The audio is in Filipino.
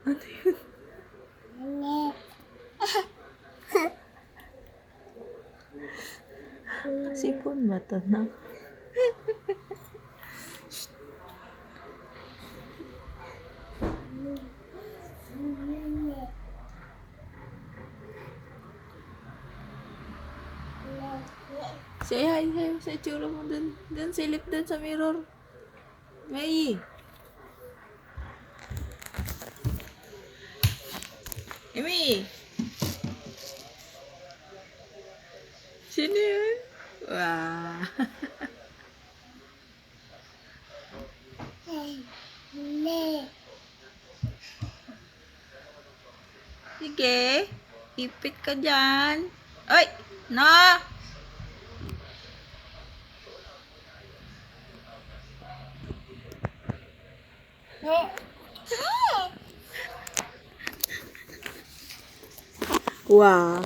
Ano yun? Sipon ba to na? Say hi, hi sa itsura mo dun. Dun, silip dun sa mirror. May. Amy! Sino yun? Wow. Sige. Ipit ka dyan. Ay! No! Wow.